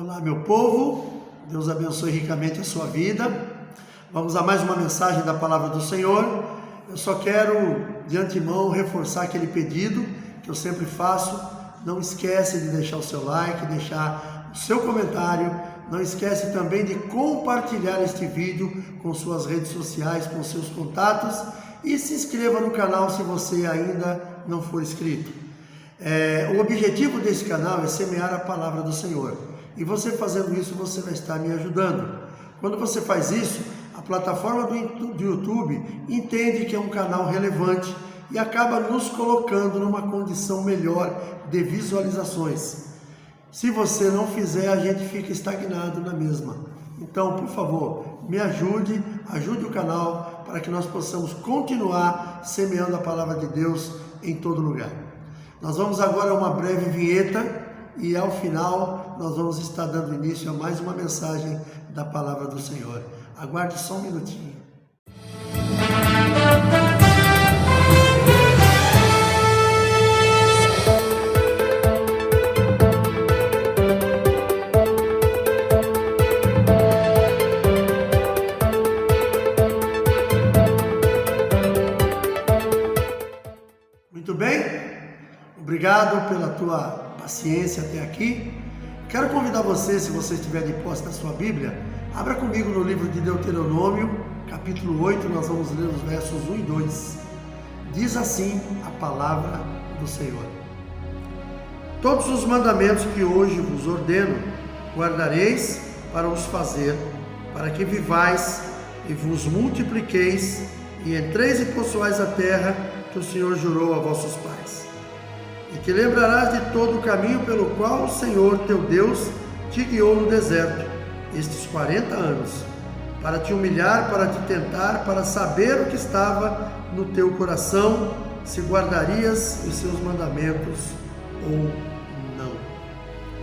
Olá, meu povo, Deus abençoe ricamente a sua vida. Vamos a mais uma mensagem da Palavra do Senhor. Eu só quero, de antemão, reforçar aquele pedido que eu sempre faço. Não esquece de deixar o seu like, deixar o seu comentário. Não esquece também de compartilhar este vídeo com suas redes sociais, com seus contatos. E se inscreva no canal se você ainda não for inscrito. O objetivo desse canal é semear a Palavra do Senhor. E você fazendo isso, você vai estar me ajudando. Quando você faz isso, a plataforma do YouTube entende que é um canal relevante e acaba nos colocando numa condição melhor de visualizações. Se você não fizer, a gente fica estagnado na mesma. Então, por favor, me ajude, ajude o canal para que nós possamos continuar semeando a Palavra de Deus em todo lugar. Nós vamos agora a uma breve vinheta. E ao final, nós vamos estar dando início a mais uma mensagem da Palavra do Senhor. Aguarde só um minutinho. Muito bem? Obrigado pela tua paciência até aqui. Quero convidar você, se você estiver de posse da sua Bíblia, abra comigo no livro de Deuteronômio, capítulo 8, nós vamos ler os versos 1 e 2. Diz assim a palavra do Senhor: Todos os mandamentos que hoje vos ordeno, guardareis para os fazer, para que vivais e vos multipliqueis, e entreis e possuais a terra que o Senhor jurou a vossos pais. E te lembrarás de todo o caminho pelo qual o Senhor teu Deus te guiou no deserto, estes 40 anos, para te humilhar, para te tentar, para saber o que estava no teu coração, se guardarias os seus mandamentos ou não.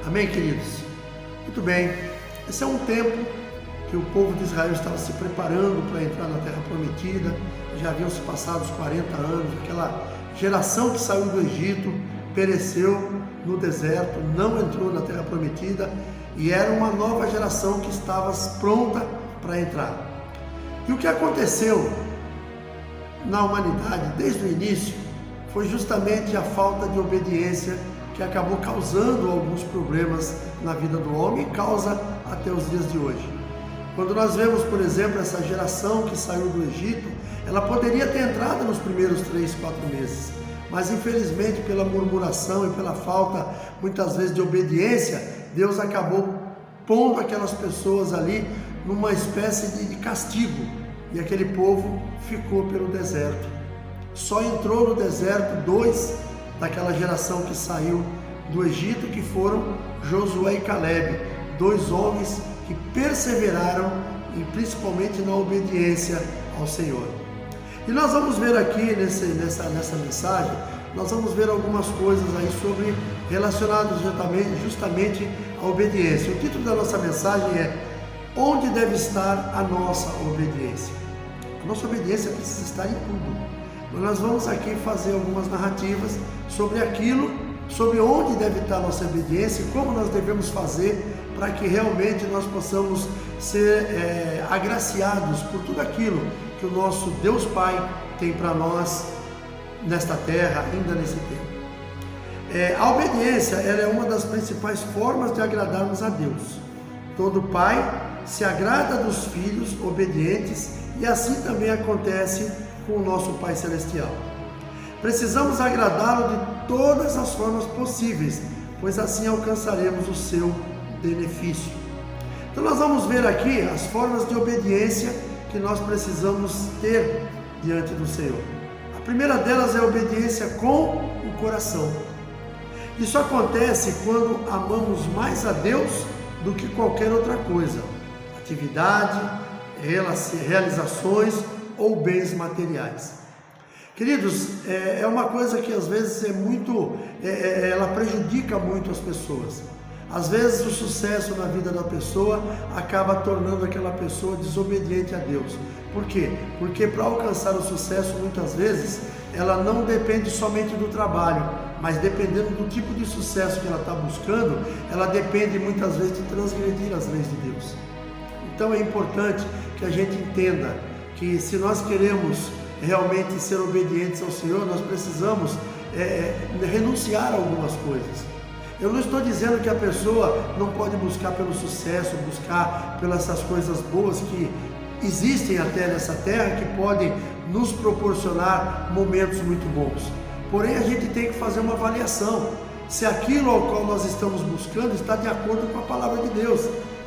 Amém, queridos? Muito bem, esse é um tempo que o povo de Israel estava se preparando para entrar na Terra Prometida. Já haviam se passado os 40 anos, aquela geração que saiu do Egito pereceu no deserto, não entrou na Terra Prometida, e era uma nova geração que estava pronta para entrar. E o que aconteceu na humanidade desde o início foi justamente a falta de obediência que acabou causando alguns problemas na vida do homem e causa até os dias de hoje. Quando nós vemos, por exemplo, essa geração que saiu do Egito, ela poderia ter entrado nos primeiros 3, 4 meses, mas infelizmente pela murmuração e pela falta, muitas vezes, de obediência, Deus acabou pondo aquelas pessoas ali numa espécie de castigo, e aquele povo ficou pelo deserto. Só entrou no deserto 2 daquela geração que saiu do Egito, que foram Josué e Caleb, 2 homens que perseveraram e principalmente na obediência ao Senhor. E nós vamos ver aqui nessa mensagem, nós vamos ver algumas coisas aí sobre relacionadas justamente à obediência. O título da nossa mensagem é: Onde deve estar a nossa obediência? A nossa obediência precisa estar em tudo. Mas nós vamos aqui fazer algumas narrativas sobre aquilo, sobre onde deve estar a nossa obediência e como nós devemos fazer para que realmente nós possamos ser agraciados por tudo aquilo que o nosso Deus Pai tem para nós nesta terra, ainda nesse tempo. A obediência, ela é uma das principais formas de agradarmos a Deus. Todo pai se agrada dos filhos obedientes, e assim também acontece com o nosso Pai Celestial. Precisamos agradá-lo de todas as formas possíveis, pois assim alcançaremos o seu benefício. Então nós vamos ver aqui as formas de obediência que nós precisamos ter diante do Senhor. A primeira delas é a obediência com o coração. Isso acontece quando amamos mais a Deus do que qualquer outra coisa, atividade, realizações ou bens materiais. Queridos, é uma coisa que às vezes ela prejudica muito as pessoas. Às vezes o sucesso na vida da pessoa acaba tornando aquela pessoa desobediente a Deus. Por quê? Porque para alcançar o sucesso, muitas vezes, ela não depende somente do trabalho, mas dependendo do tipo de sucesso que ela está buscando, ela depende muitas vezes de transgredir as leis de Deus. Então é importante que a gente entenda que se nós queremos realmente ser obedientes ao Senhor, nós precisamos renunciar a algumas coisas. Eu não estou dizendo que a pessoa não pode buscar pelo sucesso, buscar pelas essas coisas boas que existem até nessa terra, que podem nos proporcionar momentos muito bons. Porém, a gente tem que fazer uma avaliação, se aquilo ao qual nós estamos buscando está de acordo com a palavra de Deus.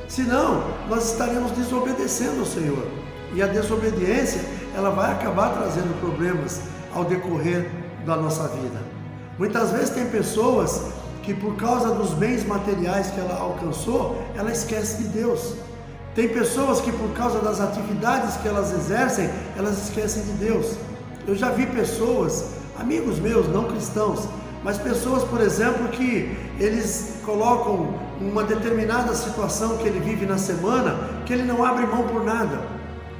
Senão, nós estaremos desobedecendo ao Senhor. E a desobediência, ela vai acabar trazendo problemas ao decorrer da nossa vida. Muitas vezes tem pessoas que por causa dos bens materiais que ela alcançou, ela esquece de Deus. Tem pessoas que por causa das atividades que elas exercem, elas esquecem de Deus. Eu já vi pessoas, amigos meus, não cristãos, mas pessoas, por exemplo, que eles colocam uma determinada situação que ele vive na semana, que ele não abre mão por nada.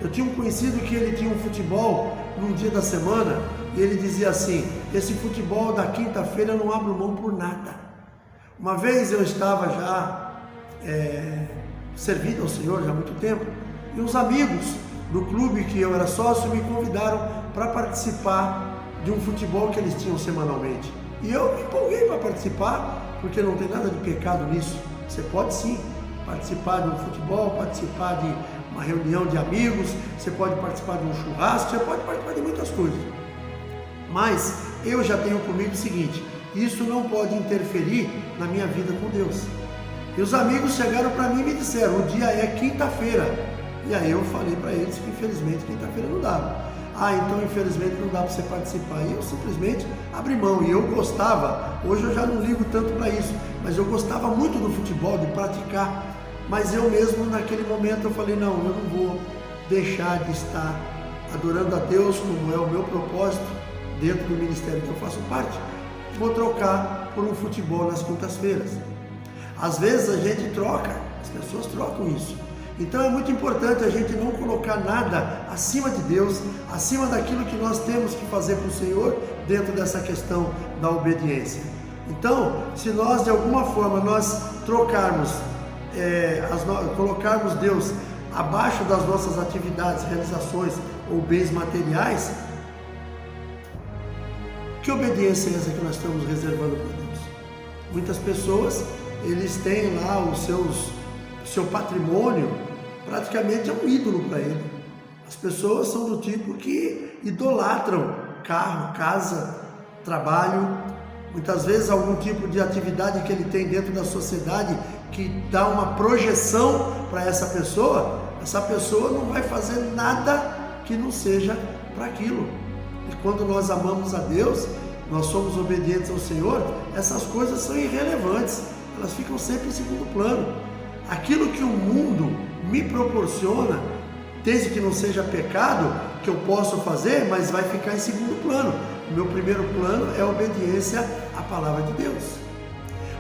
Eu tinha um conhecido que ele tinha um futebol num dia da semana, e ele dizia assim: esse futebol da quinta-feira eu não abro mão por nada. Uma vez eu estava já servindo ao Senhor já há muito tempo, e uns amigos do clube que eu era sócio me convidaram para participar de um futebol que eles tinham semanalmente. E eu me empolguei para participar, porque não tem nada de pecado nisso. Você pode sim participar de um futebol, participar de uma reunião de amigos, você pode participar de um churrasco, você pode participar de muitas coisas. Mas eu já tenho comigo o seguinte: isso não pode interferir na minha vida com Deus. E os amigos chegaram para mim e me disseram: o dia é quinta-feira. E aí eu falei para eles que infelizmente quinta-feira não dava. Então infelizmente não dá para você participar. E eu simplesmente abri mão. E eu gostava, hoje eu já não ligo tanto para isso, mas eu gostava muito do futebol, de praticar. Mas eu mesmo naquele momento eu falei: não, eu não vou deixar de estar adorando a Deus, como é o meu propósito dentro do ministério que eu faço parte. Vou trocar por um futebol nas quintas-feiras. Às vezes a gente troca, as pessoas trocam isso. Então é muito importante a gente não colocar nada acima de Deus, acima daquilo que nós temos que fazer para o Senhor dentro dessa questão da obediência. Então, se nós de alguma forma nós trocarmos, colocarmos Deus abaixo das nossas atividades, realizações ou bens materiais, que obediência é essa que nós estamos reservando para Deus? Muitas pessoas, eles têm lá o seu patrimônio, praticamente é um ídolo para ele. As pessoas são do tipo que idolatram carro, casa, trabalho, muitas vezes algum tipo de atividade que ele tem dentro da sociedade que dá uma projeção para essa pessoa não vai fazer nada que não seja para aquilo. E quando nós amamos a Deus, nós somos obedientes ao Senhor, essas coisas são irrelevantes, elas ficam sempre em segundo plano. Aquilo que o mundo me proporciona, desde que não seja pecado, que eu posso fazer, mas vai ficar em segundo plano. O meu primeiro plano é a obediência à palavra de Deus.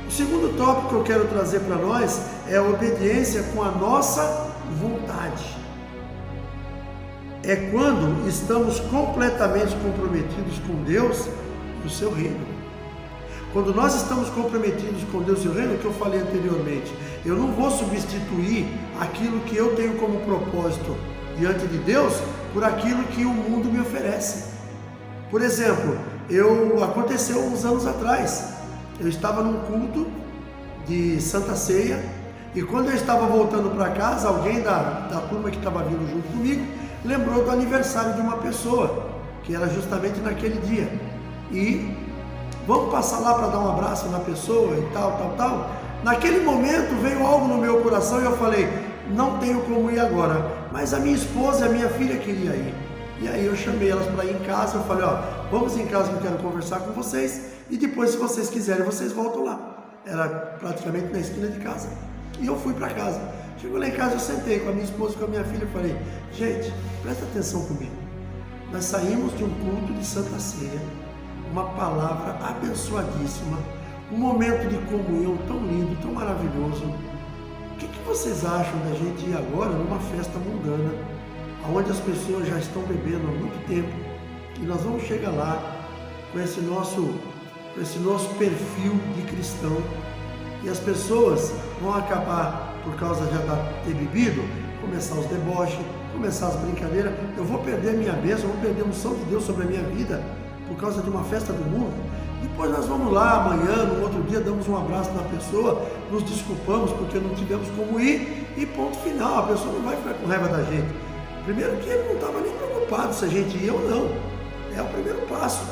O segundo tópico que eu quero trazer para nós é a obediência com a nossa vontade. É quando estamos completamente comprometidos com Deus e o seu reino. Quando nós estamos comprometidos com Deus e o reino, que eu falei anteriormente, eu não vou substituir aquilo que eu tenho como propósito diante de Deus por aquilo que o mundo me oferece. Por exemplo, aconteceu uns anos atrás, eu estava num culto de Santa Ceia, e quando eu estava voltando para casa, alguém da turma que estava vindo junto comigo lembrou do aniversário de uma pessoa, que era justamente naquele dia, e vamos passar lá para dar um abraço na pessoa e tal. Naquele momento veio algo no meu coração e eu falei: não tenho como ir agora, mas a minha esposa e a minha filha queriam ir. E aí eu chamei elas para ir em casa, eu falei: vamos em casa que eu quero conversar com vocês, e depois, se vocês quiserem, vocês voltam lá. Era praticamente na esquina de casa. E eu fui para casa. Chegou lá em casa, eu sentei com a minha esposa e com a minha filha e falei: gente, presta atenção comigo. Nós saímos de um culto de Santa Ceia, uma palavra abençoadíssima, um momento de comunhão tão lindo, tão maravilhoso. O que vocês acham da gente ir agora numa festa mundana, onde as pessoas já estão bebendo há muito tempo, e nós vamos chegar lá com com esse nosso perfil de cristão. E as pessoas vão acabar, por causa de já ter bebido, começar os deboches, começar as brincadeiras. Eu vou perder minha bênção, eu vou perder a unção de Deus sobre a minha vida por causa de uma festa do mundo. Depois nós vamos lá amanhã, no outro dia, damos um abraço na pessoa, nos desculpamos porque não tivemos como ir e ponto final. A pessoa não vai ficar com raiva da gente. Primeiro que ele não estava nem preocupado se a gente ia ou não. É o primeiro passo.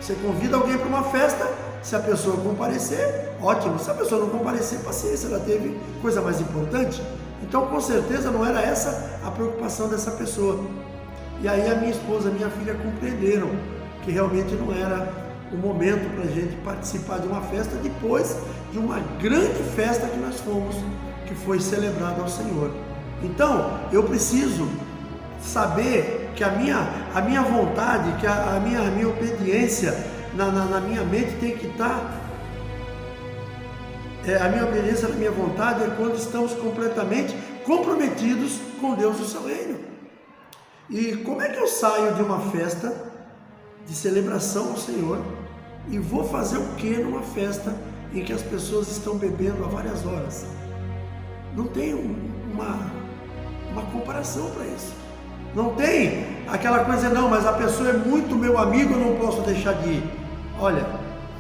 Você convida alguém para uma festa, se a pessoa comparecer, ótimo. Se a pessoa não comparecer, paciência, ela teve coisa mais importante. Então, com certeza, não era essa a preocupação dessa pessoa. E aí a minha esposa e a minha filha compreenderam que realmente não era o momento para a gente participar de uma festa depois de uma grande festa que nós fomos, que foi celebrada ao Senhor. Então, eu preciso saber que a minha vontade, que a minha obediência na minha mente tem que estar... a minha obediência na minha vontade é quando estamos completamente comprometidos com Deus e o seu reino. E como é que eu saio de uma festa de celebração ao Senhor e vou fazer o que numa festa em que as pessoas estão bebendo há várias horas? Não tem uma comparação para isso. Não tem aquela coisa, não, mas a pessoa é muito meu amigo, eu não posso deixar de ir. Olha,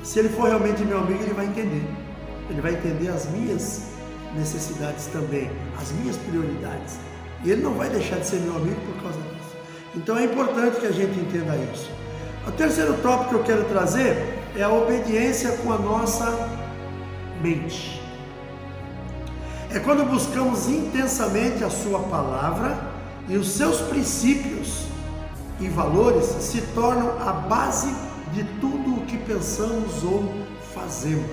se ele for realmente meu amigo, ele vai entender. Ele vai entender as minhas necessidades também, as minhas prioridades. E ele não vai deixar de ser meu amigo por causa disso. Então é importante que a gente entenda isso. O terceiro tópico que eu quero trazer é a obediência com a nossa mente. É quando buscamos intensamente a sua palavra e os seus princípios e valores se tornam a base de tudo o que pensamos ou fazemos.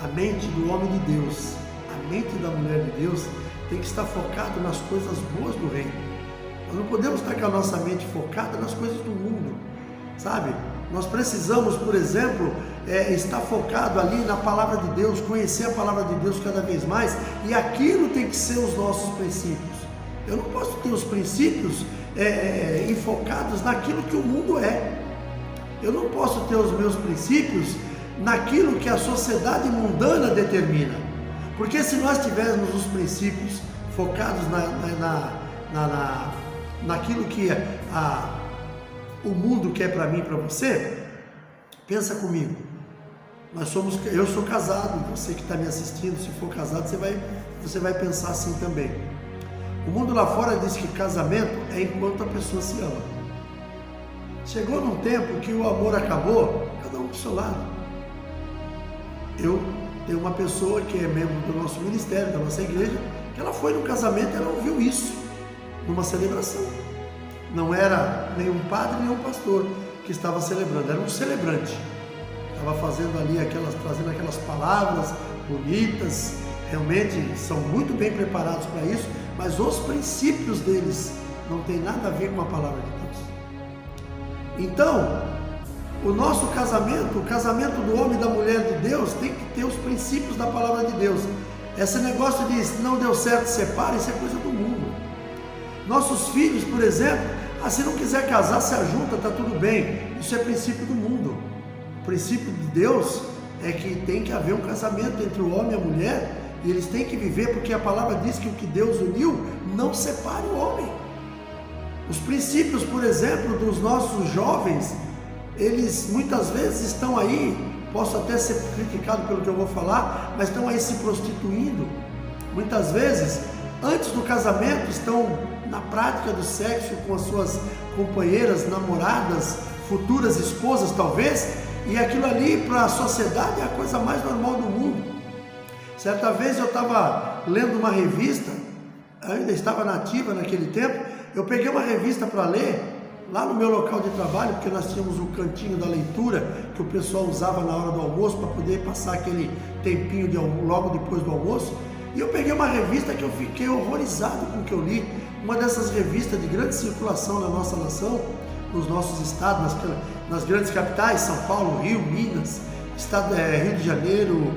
A mente do homem de Deus, a mente da mulher de Deus tem que estar focada nas coisas boas do reino. Nós não podemos estar com a nossa mente focada nas coisas do mundo, sabe? Nós precisamos, por exemplo, estar focado ali na palavra de Deus, conhecer a palavra de Deus cada vez mais, e aquilo tem que ser os nossos princípios. Eu não posso ter os princípios enfocados naquilo que o mundo é. Eu não posso ter os meus princípios naquilo que a sociedade mundana determina. Porque se nós tivermos os princípios focados naquilo que o mundo quer para mim e para você, pensa comigo. Eu sou casado, você que está me assistindo, se for casado, você vai pensar assim também. O mundo lá fora diz que casamento é enquanto a pessoa se ama. Chegou num tempo que o amor acabou, cada um do seu lado. Eu tenho uma pessoa que é membro do nosso ministério, da nossa igreja, que ela foi no casamento e ela ouviu isso, numa celebração. Não era nenhum padre, nenhum pastor que estava celebrando, era um celebrante. Estava fazendo ali trazendo aquelas palavras bonitas, realmente são muito bem preparados para isso, mas os princípios deles não tem nada a ver com a palavra de Deus. Então, o nosso casamento, o casamento do homem e da mulher de Deus, tem que ter os princípios da palavra de Deus. Esse negócio de não deu certo, separa, isso é coisa do mundo. Nossos filhos, por exemplo, se não quiser casar, se ajunta, está tudo bem. Isso é princípio do mundo. O princípio de Deus é que tem que haver um casamento entre o homem e a mulher, e eles têm que viver, porque a palavra diz que o que Deus uniu, não separe o homem. Os princípios, por exemplo, dos nossos jovens, eles muitas vezes estão aí, posso até ser criticado pelo que eu vou falar, mas estão aí se prostituindo. Muitas vezes, antes do casamento, estão na prática do sexo com as suas companheiras, namoradas, futuras esposas talvez, e aquilo ali para a sociedade é a coisa mais normal do mundo. Certa vez eu estava lendo uma revista, ainda estava nativa naquele tempo, eu peguei uma revista para ler, lá no meu local de trabalho, porque nós tínhamos um cantinho da leitura, que o pessoal usava na hora do almoço, para poder passar aquele tempinho logo depois do almoço, e eu peguei uma revista que eu fiquei horrorizado com o que eu li, uma dessas revistas de grande circulação na nossa nação, nos nossos estados, nas grandes capitais, São Paulo, Rio, Minas, Rio de Janeiro,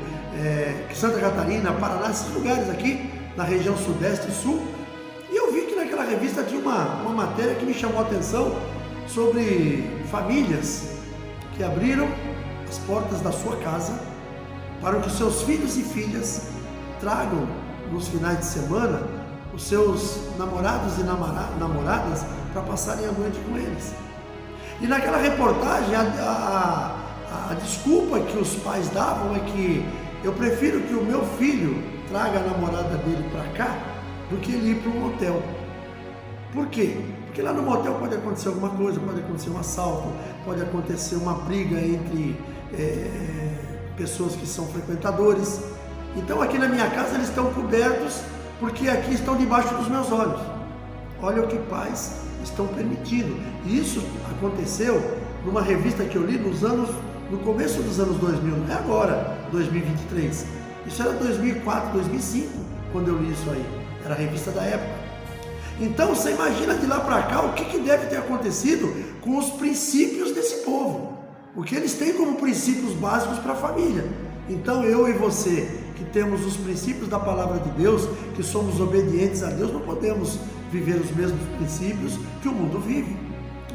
Santa Catarina, Paraná, esses lugares aqui, na região sudeste e sul, e eu vi que naquela revista tinha uma matéria que me chamou a atenção sobre famílias que abriram as portas da sua casa, para que os seus filhos e filhas tragam nos finais de semana os seus namorados e namoradas para passarem a noite com eles. E naquela reportagem, a desculpa que os pais davam é que eu prefiro que o meu filho traga a namorada dele para cá do que ele ir para um motel. Por quê? Porque lá no motel pode acontecer alguma coisa, pode acontecer um assalto, pode acontecer uma briga entre pessoas que são frequentadores. Então aqui na minha casa eles estão cobertos porque aqui estão debaixo dos meus olhos. Olha o que pais estão permitindo. E isso aconteceu numa revista que eu li no começo dos anos 2000, não é agora, 2023. Isso era 2004, 2005, quando eu li isso aí. Era a revista da época. Então você imagina de lá para cá o que deve ter acontecido com os princípios desse povo. O que eles têm como princípios básicos para a família. Então eu e você, que temos os princípios da palavra de Deus, que somos obedientes a Deus, não podemos viver os mesmos princípios que o mundo vive.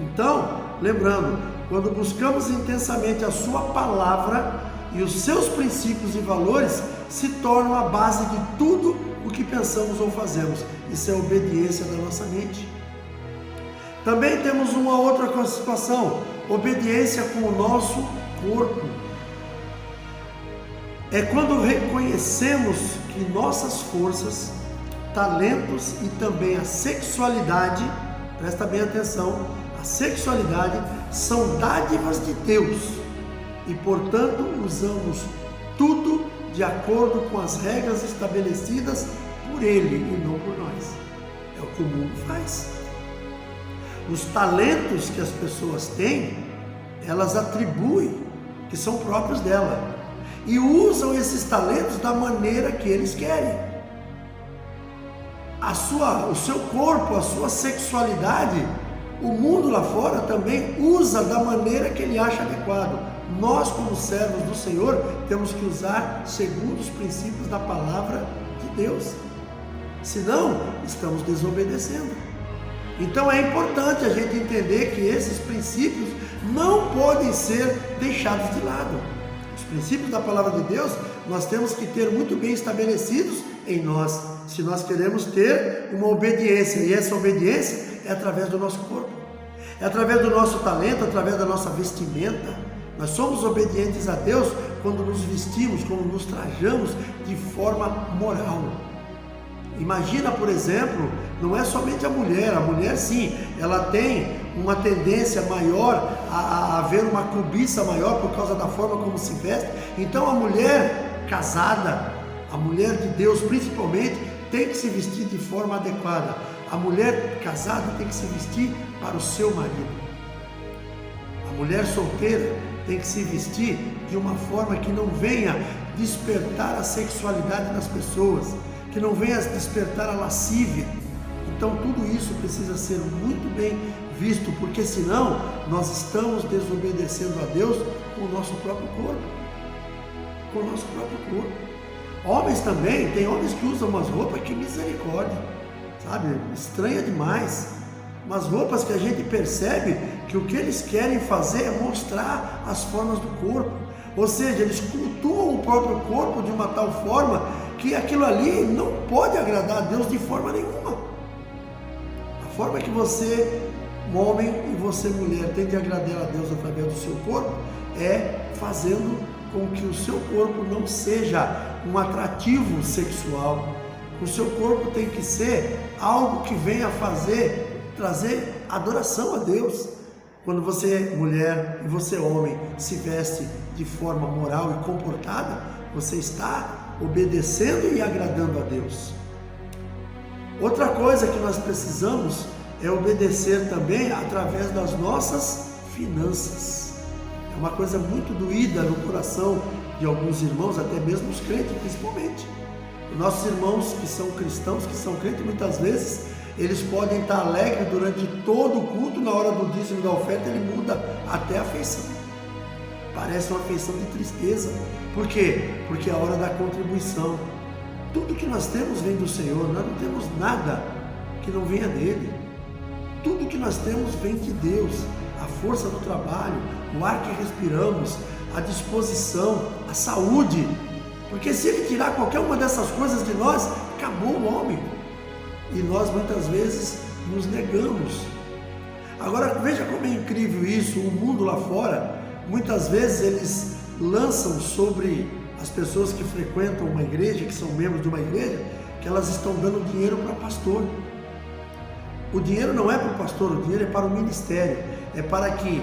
Então, lembrando, quando buscamos intensamente a sua palavra e os seus princípios e valores se tornam a base de tudo o que pensamos ou fazemos. Isso é a obediência da nossa mente. Também temos uma outra situação, obediência com o nosso corpo. É quando reconhecemos que nossas forças, talentos e também a sexualidade, presta bem atenção, a sexualidade são dádivas de Deus e, portanto, usamos tudo de acordo com as regras estabelecidas por Ele e não por nós. É o que o mundo faz. Os talentos que as pessoas têm, elas atribuem que são próprios dela e usam esses talentos da maneira que eles querem. O seu corpo, a sua sexualidade, o mundo lá fora também usa da maneira que ele acha adequado. Nós, como servos do Senhor, temos que usar segundo os princípios da palavra de Deus. Senão, estamos desobedecendo. Então é importante a gente entender que esses princípios não podem ser deixados de lado. Os princípios da palavra de Deus, nós temos que ter muito bem estabelecidos em nós, se nós queremos ter uma obediência, e essa obediência é através do nosso corpo, é através do nosso talento, através da nossa vestimenta. Nós somos obedientes a Deus quando nos vestimos, quando nos trajamos de forma moral. Imagina, por exemplo, não é somente a mulher sim, ela tem uma tendência maior a haver uma cobiça maior por causa da forma como se veste. Então a mulher casada, a mulher de Deus principalmente, tem que se vestir de forma adequada. A mulher casada tem que se vestir para o seu marido. A mulher solteira tem que se vestir de uma forma que não venha despertar a sexualidade nas pessoas, que não venha despertar a lascívia. Então tudo isso precisa ser muito bem visto, porque senão nós estamos desobedecendo a Deus com o nosso próprio corpo. Com o nosso próprio corpo. Homens também, tem homens que usam umas roupas que misericórdia, sabe? Estranha demais. Umas roupas que a gente percebe que o que eles querem fazer é mostrar as formas do corpo. Ou seja, eles cultuam o próprio corpo de uma tal forma que aquilo ali não pode agradar a Deus de forma nenhuma. A forma que você, homem, e você, mulher, tem de agradar a Deus através do seu corpo é fazendo com que o seu corpo não seja um atrativo sexual. O seu corpo tem que ser algo que venha trazer adoração a Deus. Quando você, mulher, e você, homem, se veste de forma moral e comportada, você está obedecendo e agradando a Deus. Outra coisa que nós precisamos é obedecer também através das nossas finanças. É uma coisa muito doída no coração de alguns irmãos, até mesmo os crentes principalmente. Os nossos irmãos que são cristãos, que são crentes, muitas vezes eles podem estar alegres durante todo o culto, na hora do dízimo e da oferta ele muda até a feição. Parece uma feição de tristeza. Por quê? Porque é a hora da contribuição. Tudo que nós temos vem do Senhor, nós não temos nada que não venha dele. Tudo que nós temos vem de Deus. A força do trabalho, o ar que respiramos, a disposição, a saúde. Porque se ele tirar qualquer uma dessas coisas de nós, acabou o homem. E nós muitas vezes nos negamos. Agora veja como é incrível isso, o mundo lá fora, muitas vezes eles lançam sobre as pessoas que frequentam uma igreja, que são membros de uma igreja, que elas estão dando dinheiro para pastor. O dinheiro não é para o pastor, o dinheiro é para o ministério, é para que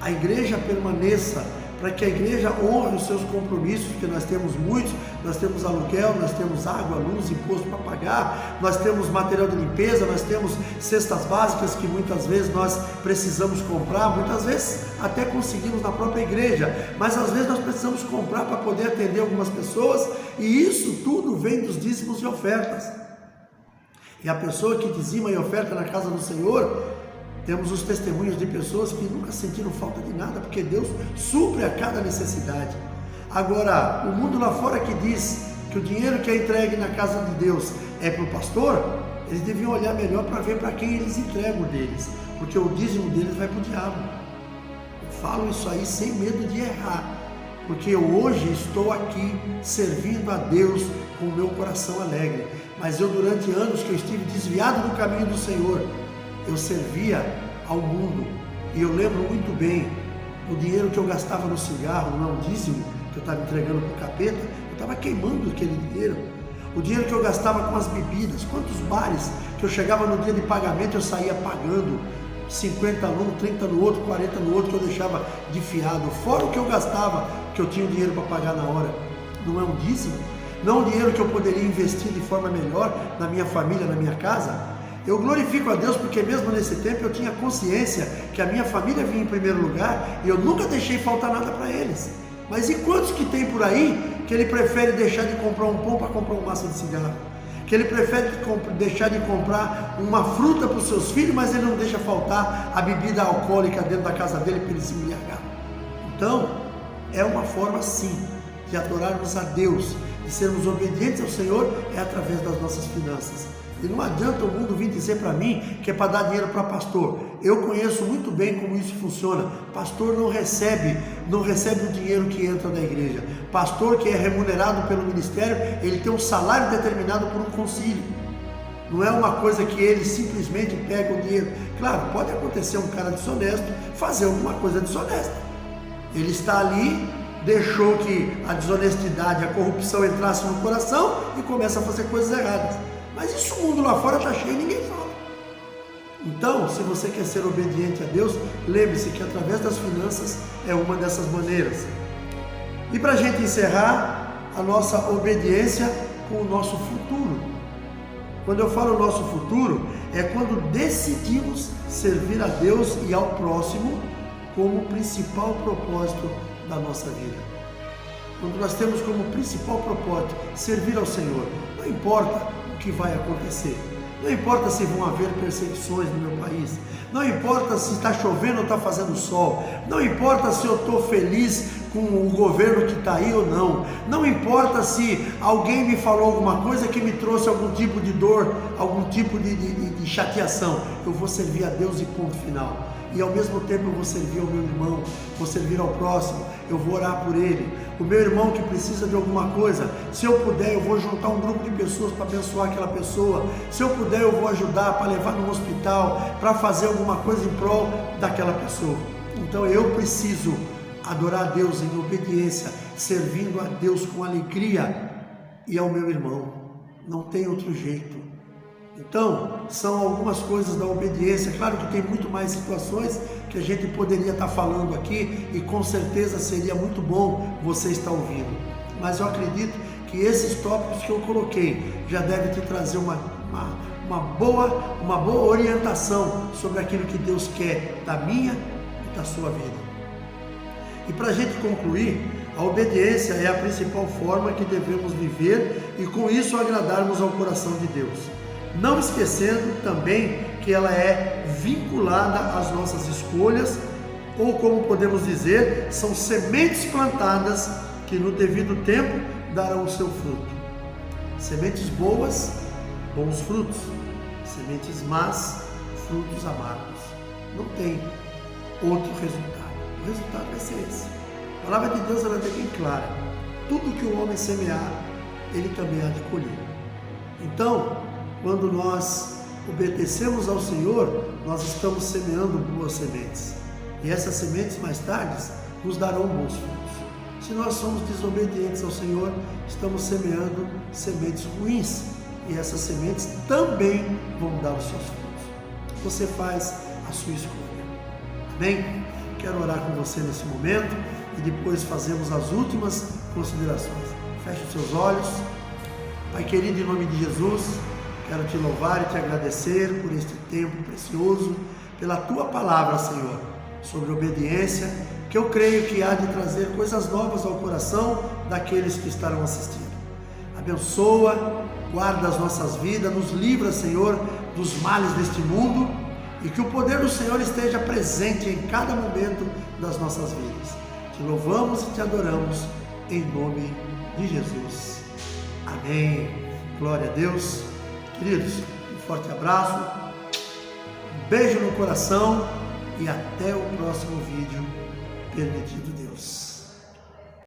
a igreja permaneça, para que a igreja honre os seus compromissos, porque nós temos muitos, nós temos aluguel, nós temos água, luz, imposto para pagar, nós temos material de limpeza, nós temos cestas básicas que muitas vezes nós precisamos comprar, muitas vezes até conseguimos na própria igreja, mas às vezes nós precisamos comprar para poder atender algumas pessoas, e isso tudo vem dos dízimos e ofertas. E a pessoa que dizima e oferta na casa do Senhor, temos os testemunhos de pessoas que nunca sentiram falta de nada, porque Deus supre a cada necessidade. Agora, o mundo lá fora que diz que o dinheiro que é entregue na casa de Deus é para o pastor, eles deviam olhar melhor para ver para quem eles entregam deles, porque o dízimo deles vai para o diabo. Eu falo isso aí sem medo de errar, porque eu hoje estou aqui servindo a Deus com o meu coração alegre, mas eu durante anos que eu estive desviado do caminho do Senhor, eu servia ao mundo, e eu lembro muito bem, o dinheiro que eu gastava no cigarro, não é um dízimo que eu estava entregando para o capeta, eu estava queimando aquele dinheiro. O dinheiro que eu gastava com as bebidas, quantos bares que eu chegava no dia de pagamento, eu saía pagando 50 num, 30 no outro, 40 no outro, que eu deixava de fiado, fora o que eu gastava, que eu tinha o dinheiro para pagar na hora. Não é um dízimo? Não é um dinheiro que eu poderia investir de forma melhor na minha família, na minha casa? Eu glorifico a Deus porque mesmo nesse tempo eu tinha consciência que a minha família vinha em primeiro lugar e eu nunca deixei faltar nada para eles. Mas e quantos que tem por aí que ele prefere deixar de comprar um pão para comprar um maço de cigarro? Que ele prefere deixar de comprar uma fruta para os seus filhos, mas ele não deixa faltar a bebida alcoólica dentro da casa dele para ele se embriagar. Então, é uma forma sim de adorarmos a Deus, de sermos obedientes ao Senhor, é através das nossas finanças. E não adianta o mundo vir dizer para mim que é para dar dinheiro para pastor. Eu conheço muito bem como isso funciona. Pastor não recebe o dinheiro que entra da igreja. Pastor que é remunerado pelo ministério, ele tem um salário determinado por um concílio. Não é uma coisa que ele simplesmente pega o dinheiro. Claro, pode acontecer um cara desonesto fazer alguma coisa desonesta. Ele está ali, deixou que a desonestidade, a corrupção entrasse no coração e começa a fazer coisas erradas. Mas isso o mundo lá fora está cheio e ninguém fala. Então, se você quer ser obediente a Deus, lembre-se que através das finanças é uma dessas maneiras. E para a gente encerrar, a nossa obediência com o nosso futuro. Quando eu falo nosso futuro, é quando decidimos servir a Deus e ao próximo como principal propósito da nossa vida. Quando nós temos como principal propósito servir ao Senhor, não importa o que vai acontecer, não importa se vão haver perseguições no meu país, não importa se está chovendo ou está fazendo sol, não importa se eu estou feliz com o governo que está aí ou não, não importa se alguém me falou alguma coisa que me trouxe algum tipo de dor, algum tipo de chateação, eu vou servir a Deus e ponto final. E ao mesmo tempo eu vou servir ao meu irmão, vou servir ao próximo, eu vou orar por ele. O meu irmão que precisa de alguma coisa, se eu puder eu vou juntar um grupo de pessoas para abençoar aquela pessoa. Se eu puder eu vou ajudar para levar no hospital, para fazer alguma coisa em prol daquela pessoa. Então eu preciso adorar a Deus em obediência, servindo a Deus com alegria e ao meu irmão. Não tem outro jeito. Então, são algumas coisas da obediência. Claro que tem muito mais situações que a gente poderia estar falando aqui e com certeza seria muito bom você estar ouvindo. Mas eu acredito que esses tópicos que eu coloquei já devem te trazer uma boa orientação sobre aquilo que Deus quer da minha e da sua vida. E para a gente concluir, a obediência é a principal forma que devemos viver e com isso agradarmos ao coração de Deus. Não esquecendo também que ela é vinculada às nossas escolhas, ou como podemos dizer, são sementes plantadas que no devido tempo darão o seu fruto. Sementes boas, bons frutos. Sementes más, frutos amargos. Não tem outro resultado. O resultado vai ser esse. A palavra de Deus ela é bem clara. Tudo que o homem semear, ele também há de colher. Então, quando nós obedecemos ao Senhor, nós estamos semeando boas sementes. E essas sementes mais tarde nos darão bons frutos. Se nós somos desobedientes ao Senhor, estamos semeando sementes ruins. E essas sementes também vão dar os seus frutos. Você faz a sua escolha. Amém? Quero orar com você nesse momento e depois fazemos as últimas considerações. Feche os seus olhos. Pai querido, em nome de Jesus, quero te louvar e te agradecer por este tempo precioso, pela tua palavra, Senhor, sobre obediência, que eu creio que há de trazer coisas novas ao coração daqueles que estarão assistindo. Abençoa, guarda as nossas vidas, nos livra, Senhor, dos males deste mundo e que o poder do Senhor esteja presente em cada momento das nossas vidas. Te louvamos e te adoramos em nome de Jesus. Amém. Glória a Deus. Queridos, um forte abraço, um beijo no coração e até o próximo vídeo, permitido Deus.